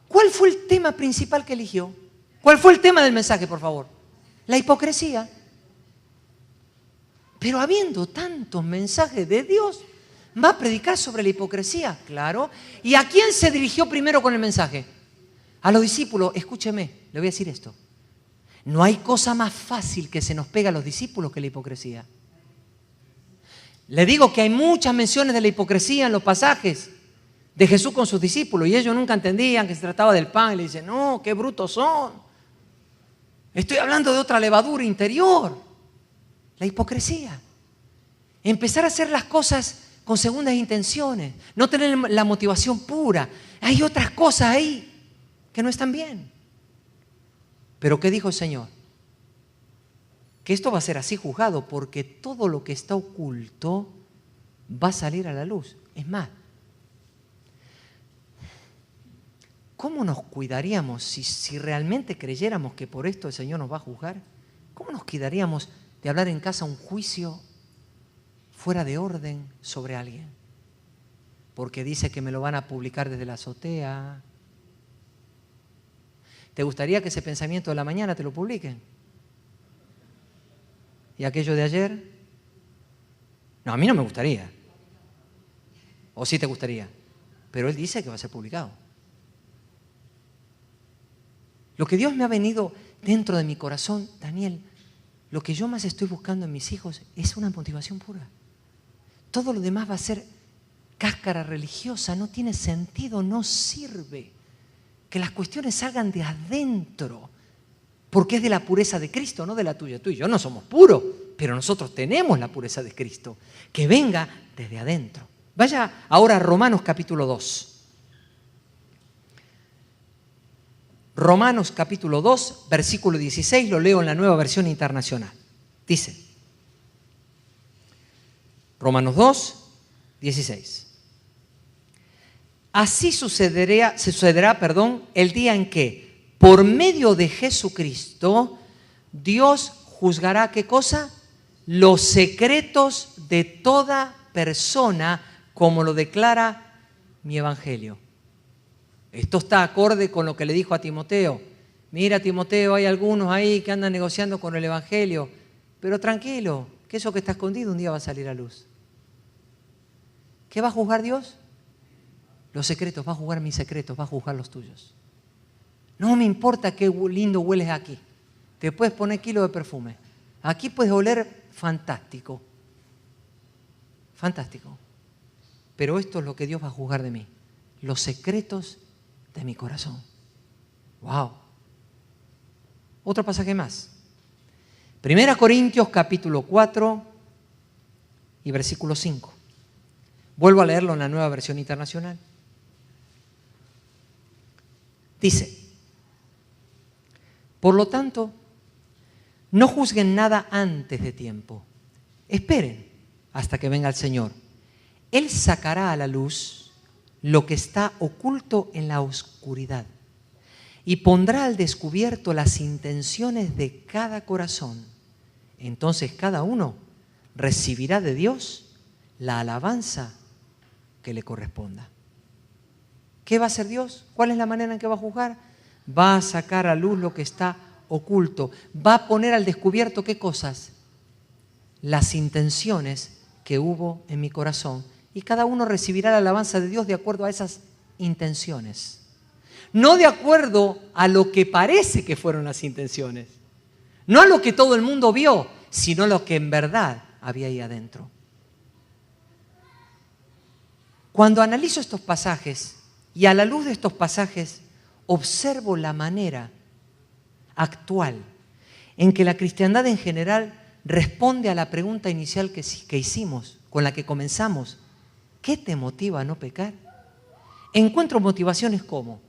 ¿Cuál fue el tema principal que eligió? ¿Cuál fue el tema del mensaje, por favor? La hipocresía. Pero habiendo tantos mensajes de Dios, ¿va a predicar sobre la hipocresía? Claro. ¿Y a quién se dirigió primero con el mensaje? A los discípulos. Escúcheme, le voy a decir esto. No hay cosa más fácil que se nos pega a los discípulos que la hipocresía. Le digo que hay muchas menciones de la hipocresía en los pasajes de Jesús con sus discípulos y ellos nunca entendían que se trataba del pan y le dicen, no, qué brutos son. Estoy hablando de otra levadura interior, la hipocresía. Empezar a hacer las cosas con segundas intenciones, no tener la motivación pura. Hay otras cosas ahí que no están bien. Pero ¿qué dijo el Señor? Que esto va a ser así juzgado porque todo lo que está oculto va a salir a la luz. Es más, ¿cómo nos cuidaríamos si realmente creyéramos que por esto el Señor nos va a juzgar? ¿Cómo nos cuidaríamos de hablar en casa un juicio fuera de orden sobre alguien? Porque dice que me lo van a publicar desde la azotea. ¿Te gustaría que ese pensamiento de la mañana te lo publiquen? ¿Y aquello de ayer? No, a mí no me gustaría. ¿O sí te gustaría? Pero Él dice que va a ser publicado. Lo que Dios me ha venido dentro de mi corazón, Daniel, lo que yo más estoy buscando en mis hijos es una motivación pura. Todo lo demás va a ser cáscara religiosa, no tiene sentido, no sirve. Que las cuestiones salgan de adentro, porque es de la pureza de Cristo, no de la tuya. Tú y yo no somos puros, pero nosotros tenemos la pureza de Cristo. Que venga desde adentro. Vaya ahora a Romanos capítulo 2. Romanos capítulo 2, versículo 16, lo leo en la Nueva Versión Internacional. Dice, Romanos 2, 16. Así sucederá, el día en que, por medio de Jesucristo, Dios juzgará, ¿qué cosa? Los secretos de toda persona, como lo declara mi Evangelio. Esto está acorde con lo que le dijo a Timoteo. Mira, Timoteo, hay algunos ahí que andan negociando con el Evangelio, pero tranquilo, que eso que está escondido un día va a salir a luz. ¿Qué va a juzgar Dios? Los secretos, va a juzgar mis secretos, va a juzgar los tuyos. No me importa qué lindo hueles aquí. Te puedes poner kilo de perfume. Aquí puedes oler fantástico. Fantástico. Pero esto es lo que Dios va a juzgar de mí. Los secretos de mi corazón. ¡Wow! Otro pasaje más. 1 Corintios capítulo 4, y versículo 5. Vuelvo a leerlo en la Nueva Versión Internacional. Dice: por lo tanto, no juzguen nada antes de tiempo. Esperen hasta que venga el Señor. Él sacará a la luz lo que está oculto en la oscuridad y pondrá al descubierto las intenciones de cada corazón. Entonces cada uno recibirá de Dios la alabanza que le corresponda. ¿Qué va a hacer Dios? ¿Cuál es la manera en que va a juzgar? Va a sacar a luz lo que está oculto. Va a poner al descubierto, ¿qué cosas? Las intenciones que hubo en mi corazón. Y cada uno recibirá la alabanza de Dios de acuerdo a esas intenciones. No de acuerdo a lo que parece que fueron las intenciones. No a lo que todo el mundo vio, sino a lo que en verdad había ahí adentro. Cuando analizo estos pasajes y a la luz de estos pasajes observo la manera actual en que la cristiandad en general responde a la pregunta inicial que hicimos, con la que comenzamos: ¿qué te motiva a no pecar? Encuentro motivaciones como: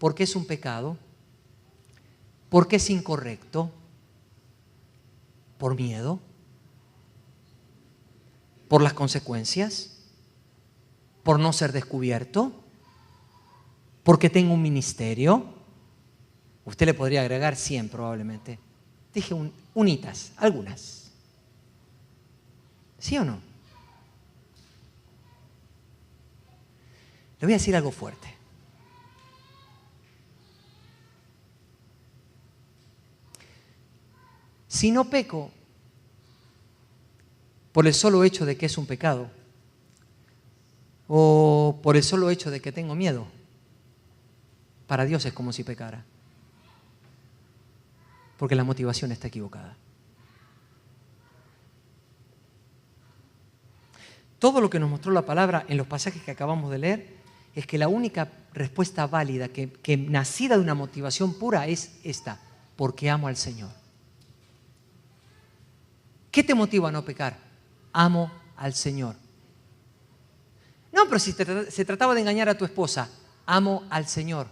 porque es un pecado, porque es incorrecto, por miedo, por las consecuencias, por no ser descubierto, porque tengo un ministerio. Usted le podría agregar 100 probablemente. Dije unitas, algunas. ¿Sí o no? Le voy a decir algo fuerte. Si no peco por el solo hecho de que es un pecado, o por el solo hecho de que tengo miedo, para Dios es como si pecara. Porque la motivación está equivocada. Todo lo que nos mostró la palabra en los pasajes que acabamos de leer es que la única respuesta válida que nacida de una motivación pura es esta: porque amo al Señor. ¿Qué te motiva a no pecar? Amo al Señor. No, pero si se trataba de engañar a tu esposa, amo al Señor.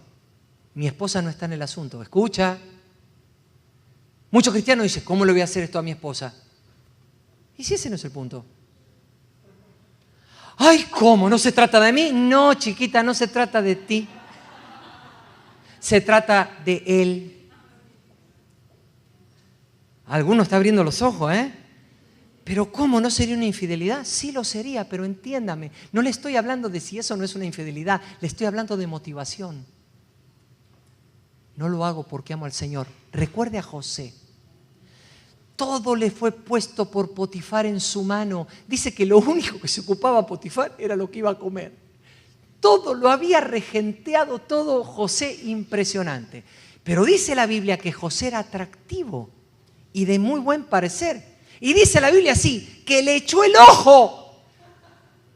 Mi esposa no está en el asunto. Escucha. Muchos cristianos dicen: ¿cómo le voy a hacer esto a mi esposa? ¿Y si ese no es el punto? Ay, ¿cómo? ¿No se trata de mí? No, chiquita, no se trata de ti. Se trata de Él. Alguno está abriendo los ojos, ¿eh? Pero ¿cómo? ¿No sería una infidelidad? Sí lo sería, pero entiéndame. No le estoy hablando de si eso no es una infidelidad. Le estoy hablando de motivación. No lo hago porque amo al Señor. Recuerde a José. Todo le fue puesto por Potifar en su mano. Dice que lo único que se ocupaba Potifar era lo que iba a comer. Todo lo había regenteado, todo José, impresionante. Pero dice la Biblia que José era atractivo y de muy buen parecer. Y dice la Biblia así, que le echó el ojo.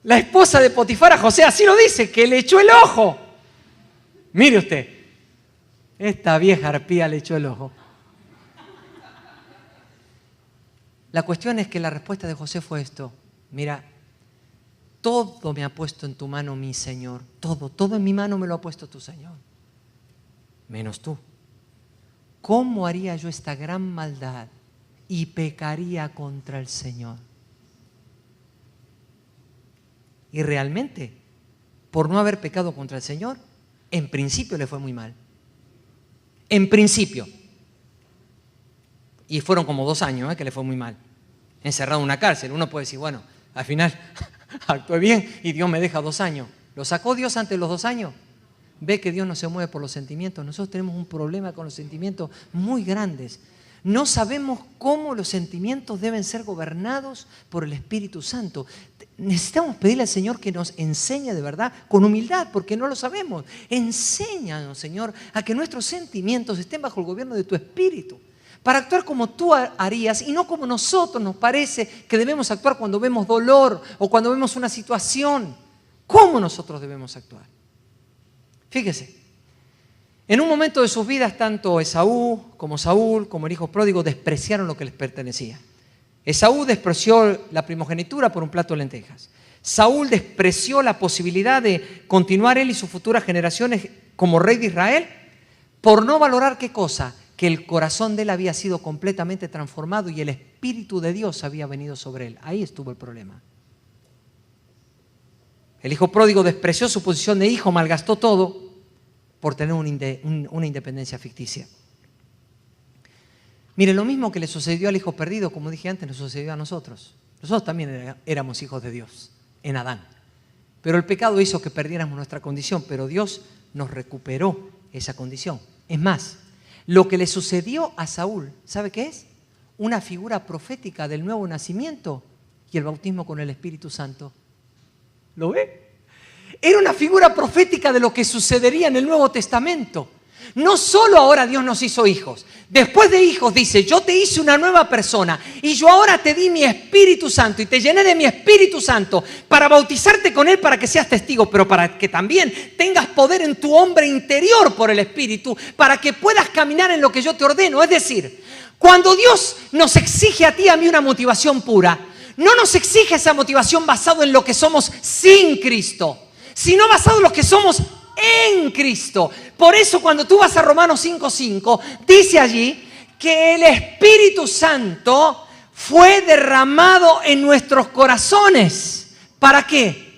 La esposa de Potifar a José, así lo dice, que le echó el ojo. Mire usted, esta vieja arpía le echó el ojo. La cuestión es que la respuesta de José fue esto: mira, todo me ha puesto en tu mano mi Señor. Todo en mi mano me lo ha puesto tu Señor. Menos tú. ¿Cómo haría yo esta gran maldad y pecaría contra el Señor? Y realmente, por no haber pecado contra el Señor, en principio le fue muy mal. En principio. Y fueron como 2 años que le fue muy mal. Encerrado en una cárcel. Uno puede decir, bueno, al final actué bien y Dios me deja 2 años. ¿Lo sacó Dios antes de los 2 años? Ve que Dios no se mueve por los sentimientos. Nosotros tenemos un problema con los sentimientos muy grandes. No sabemos cómo los sentimientos deben ser gobernados por el Espíritu Santo. Necesitamos pedirle al Señor que nos enseñe de verdad, con humildad, porque no lo sabemos. Enséñanos, Señor, a que nuestros sentimientos estén bajo el gobierno de tu Espíritu, para actuar como tú harías y no como nosotros nos parece que debemos actuar cuando vemos dolor o cuando vemos una situación. ¿Cómo nosotros debemos actuar? Fíjese. En un momento de sus vidas, tanto Esaú como Saúl, como el hijo pródigo, despreciaron lo que les pertenecía. Esaú despreció la primogenitura por un plato de lentejas. Saúl despreció la posibilidad de continuar él y sus futuras generaciones como rey de Israel por no valorar ¿qué cosa? Que el corazón de él había sido completamente transformado y el Espíritu de Dios había venido sobre él. Ahí estuvo el problema. El hijo pródigo despreció su posición de hijo, malgastó todo por tener una independencia ficticia. Mire, lo mismo que le sucedió al hijo perdido, como dije antes, nos sucedió a nosotros. Nosotros también éramos hijos de Dios en Adán. Pero el pecado hizo que perdiéramos nuestra condición, pero Dios nos recuperó esa condición. Es más, lo que le sucedió a Saúl, ¿sabe qué es? Una figura profética del nuevo nacimiento y el bautismo con el Espíritu Santo. ¿Lo ve? Era una figura profética de lo que sucedería en el Nuevo Testamento. No solo ahora Dios nos hizo hijos. Después de hijos dice, yo te hice una nueva persona y yo ahora te di mi Espíritu Santo y te llené de mi Espíritu Santo para bautizarte con Él para que seas testigo, pero para que también tengas poder en tu hombre interior por el Espíritu, para que puedas caminar en lo que yo te ordeno. Es decir, cuando Dios nos exige a ti y a mí una motivación pura, no nos exige esa motivación basada en lo que somos sin Cristo, sino basado en lo que somos en Cristo. Por eso cuando tú vas a Romanos 5:5, dice allí que el Espíritu Santo fue derramado en nuestros corazones. ¿Para qué?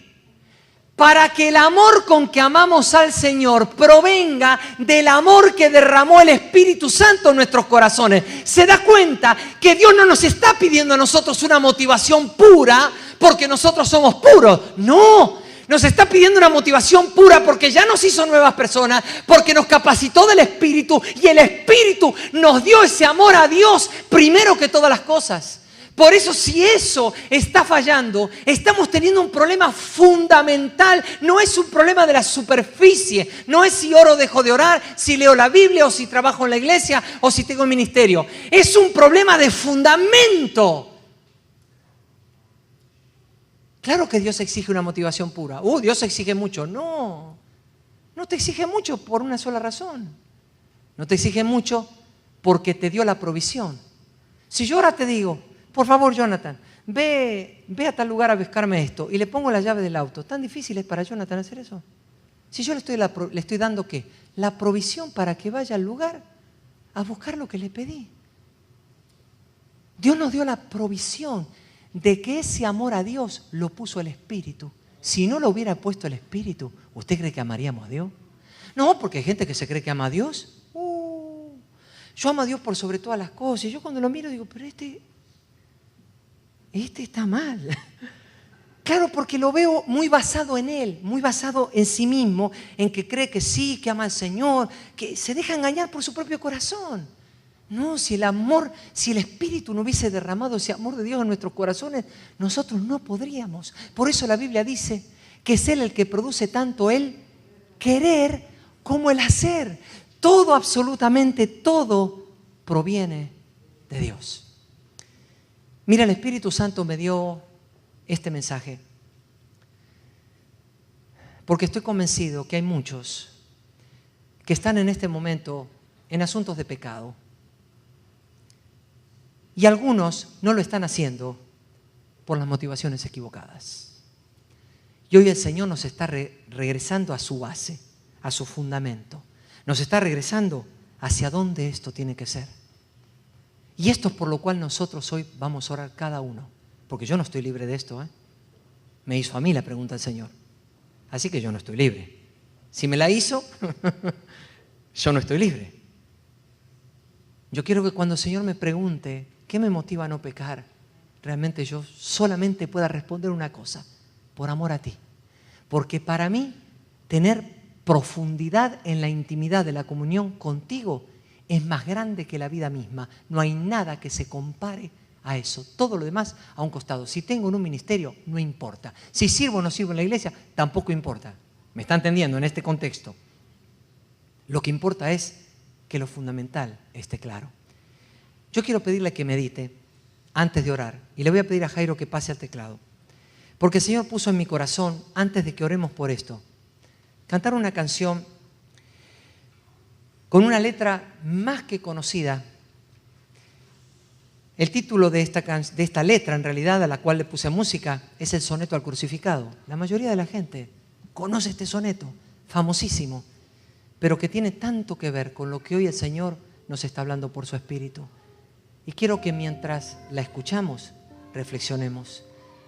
Para que el amor con que amamos al Señor provenga del amor que derramó el Espíritu Santo en nuestros corazones. ¿Se da cuenta que Dios no nos está pidiendo a nosotros una motivación pura porque nosotros somos puros? No. Nos está pidiendo una motivación pura porque ya nos hizo nuevas personas, porque nos capacitó del Espíritu y el Espíritu nos dio ese amor a Dios primero que todas las cosas. Por eso, si eso está fallando, estamos teniendo un problema fundamental. No es un problema de la superficie, no es si oro o dejo de orar, si leo la Biblia o si trabajo en la iglesia o si tengo un ministerio. Es un problema de fundamento. Claro que Dios exige una motivación pura. Dios exige mucho. No, no te exige mucho por una sola razón. No te exige mucho porque te dio la provisión. Si yo ahora te digo, por favor, Jonathan, ve a tal lugar a buscarme esto y le pongo la llave del auto, ¿tan difícil es para Jonathan hacer eso? Si yo le estoy dando ¿qué? La provisión para que vaya al lugar a buscar lo que le pedí. Dios nos dio la provisión de que ese amor a Dios lo puso el Espíritu. Si no lo hubiera puesto el Espíritu, ¿usted cree que amaríamos a Dios? No, porque hay gente que se cree que ama a Dios. Yo amo a Dios por sobre todas las cosas. Y yo cuando lo miro digo, pero este está mal. Claro, porque lo veo muy basado en él, muy basado en sí mismo, en que cree que sí, que ama al Señor, que se deja engañar por su propio corazón. No, si el Espíritu no hubiese derramado ese amor de Dios en nuestros corazones, nosotros no podríamos. Por eso la Biblia dice que es Él el que produce tanto el querer como el hacer. Todo, absolutamente todo, proviene de Dios. Mira, el Espíritu Santo me dio este mensaje porque estoy convencido que hay muchos que están en este momento en asuntos de pecado. Y algunos no lo están haciendo por las motivaciones equivocadas. Y hoy el Señor nos está regresando a su base, a su fundamento. Nos está regresando hacia dónde esto tiene que ser. Y esto es por lo cual nosotros hoy vamos a orar cada uno. Porque yo no estoy libre de esto, ¿eh? Me hizo a mí la pregunta el Señor. Así que yo no estoy libre. Si me la hizo, yo no estoy libre. Yo quiero que cuando el Señor me pregunte ¿qué me motiva a no pecar? Realmente yo solamente pueda responder una cosa, por amor a ti. Porque para mí, tener profundidad en la intimidad de la comunión contigo es más grande que la vida misma. No hay nada que se compare a eso. Todo lo demás a un costado. Si tengo un ministerio, no importa. Si sirvo o no sirvo en la iglesia, tampoco importa. ¿Me está entendiendo en este contexto? Lo que importa es que lo fundamental esté claro. Yo quiero pedirle que medite antes de orar y le voy a pedir a Jairo que pase al teclado. Porque el Señor puso en mi corazón, antes de que oremos por esto, cantar una canción con una letra más que conocida El título de esta letra, en realidad, a la cual le puse música, es el soneto al crucificado. La mayoría de la gente conoce este soneto, famosísimo, pero que tiene tanto que ver con lo que hoy el Señor nos está hablando por su Espíritu. Y quiero que mientras la escuchamos, reflexionemos.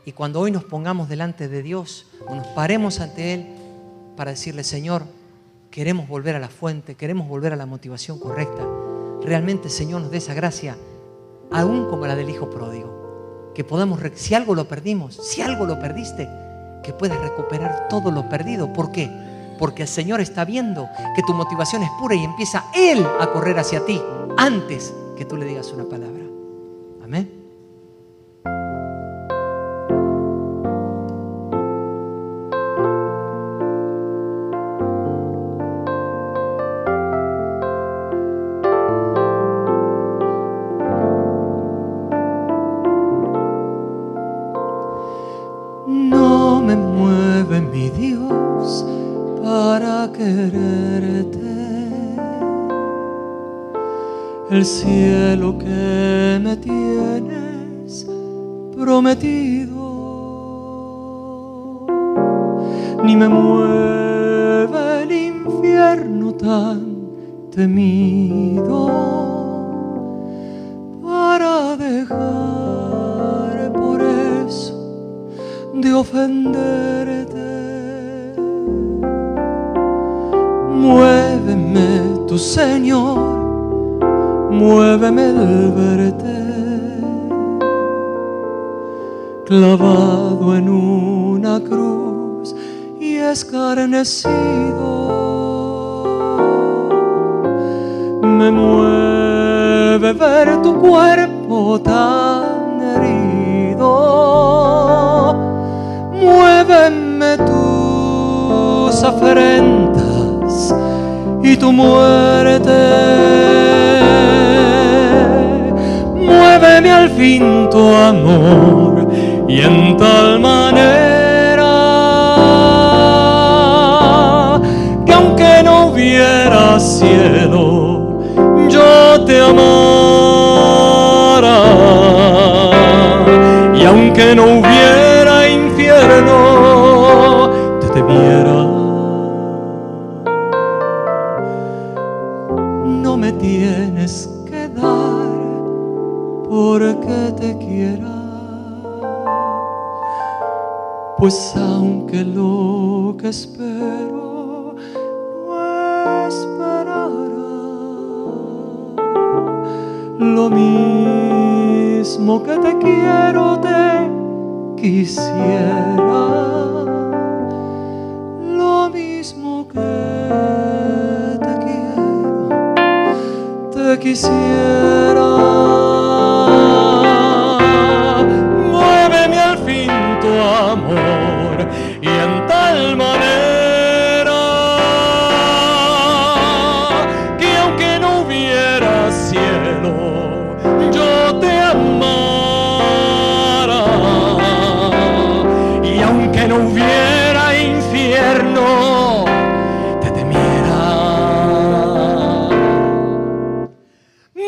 Y cuando hoy nos pongamos delante de Dios o nos paremos ante Él para decirle: Señor, queremos volver a la fuente, queremos volver a la motivación correcta. Realmente, Señor, nos dé esa gracia, aún como la del hijo pródigo. Que podamos, si algo lo perdimos, si algo lo perdiste, que puedas recuperar todo lo perdido. ¿Por qué? Porque el Señor está viendo que tu motivación es pura y empieza Él a correr hacia ti antes que tú le digas una palabra. Amén. No me mueve mi Dios para quererte, el cielo que me tienes prometido, ni me mueve el infierno tan temido para dejar por eso de ofenderte. Muéveme tu Señor, muéveme el verte clavado en una cruz y escarnecido. Me mueve ver tu cuerpo tan herido. Muéveme tus afrentas y tu muerte. Muéveme al fin tu amor y en tal manera que aunque no hubiera cielo, yo te amara, y aunque no hubiera infierno, te temiera. No me tienes que dar porque te quiera, pues aunque lo que espero no esperará, lo mismo que te quiero te quisiera, lo mismo que te quiero te quisiera. Muéveme al fin tu amor y en tal manera que aunque no hubiera cielo, yo te amara, y aunque no hubiera infierno, te temiera.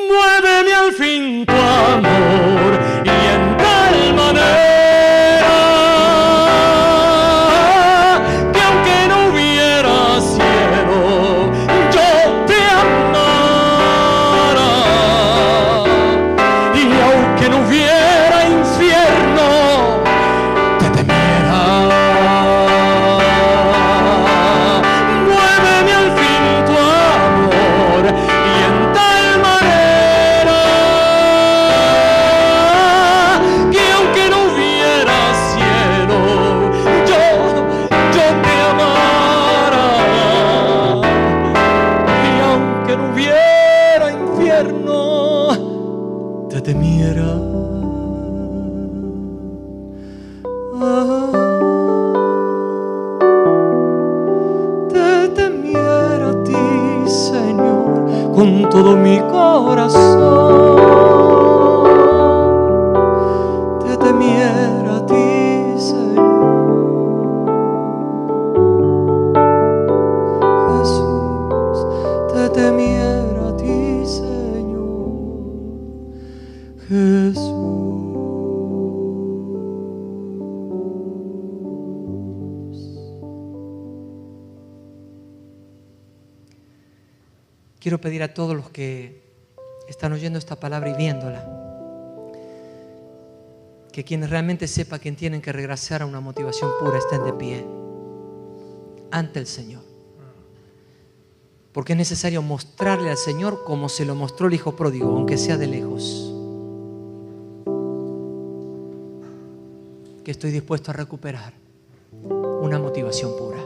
Muéveme al fin tu amor y en tal manera que aunque no hubiera cielo, yo te amara, y aunque no hubiera infierno, te temiera. Muéveme al fin tu amor y en tal manera que aunque no hubiera cielo, yo te amara, y aunque no hubiera infierno, te temiera. Te temiera a ti, Señor, con todo mi corazón. Te temiera a ti, Señor. Jesús, te temiera a ti, Señor. Jesús. quiero pedir a todos los que están oyendo esta palabra y viéndola, que quienes realmente sepan que tienen que regresar a una motivación pura estén de pie ante el Señor. Porque es necesario mostrarle al Señor como se lo mostró el hijo pródigo, aunque sea de lejos, que estoy dispuesto a recuperar una motivación pura.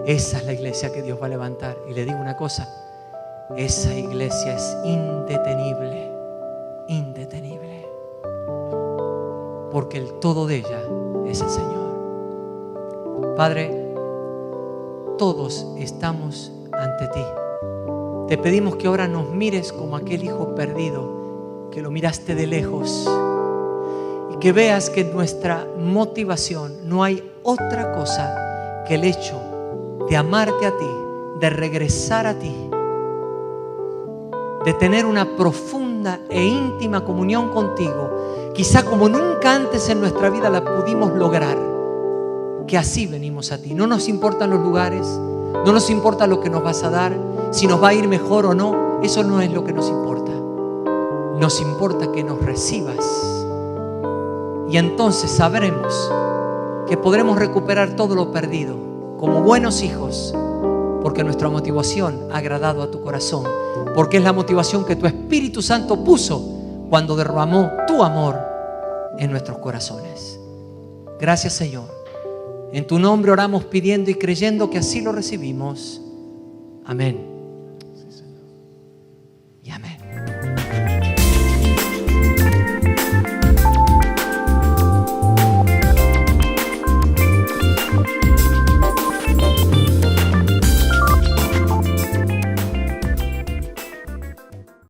Esa es la iglesia que Dios va a levantar. Y le digo una cosa, esa iglesia es indetenible, indetenible, porque el todo de ella es el Señor. Padre, todos estamos ante ti. Te pedimos que ahora nos mires como aquel hijo perdido, que lo miraste de lejos, y que veas que en nuestra motivación no hay otra cosa que el hecho de amarte a ti, de regresar a ti, de tener una profunda e íntima comunión contigo, quizá como nunca antes en nuestra vida la pudimos lograr. Que así venimos a ti. No nos importan los lugares, no nos importa lo que nos vas a dar, si nos va a ir mejor o no, eso no es lo que nos importa. Nos importa que nos recibas, y entonces sabremos que podremos recuperar todo lo perdido como buenos hijos, porque nuestra motivación ha agradado a tu corazón, porque es la motivación que tu Espíritu Santo puso cuando derramó tu amor en nuestros corazones. Gracias, Señor. En tu nombre oramos pidiendo y creyendo que así lo recibimos. Amén.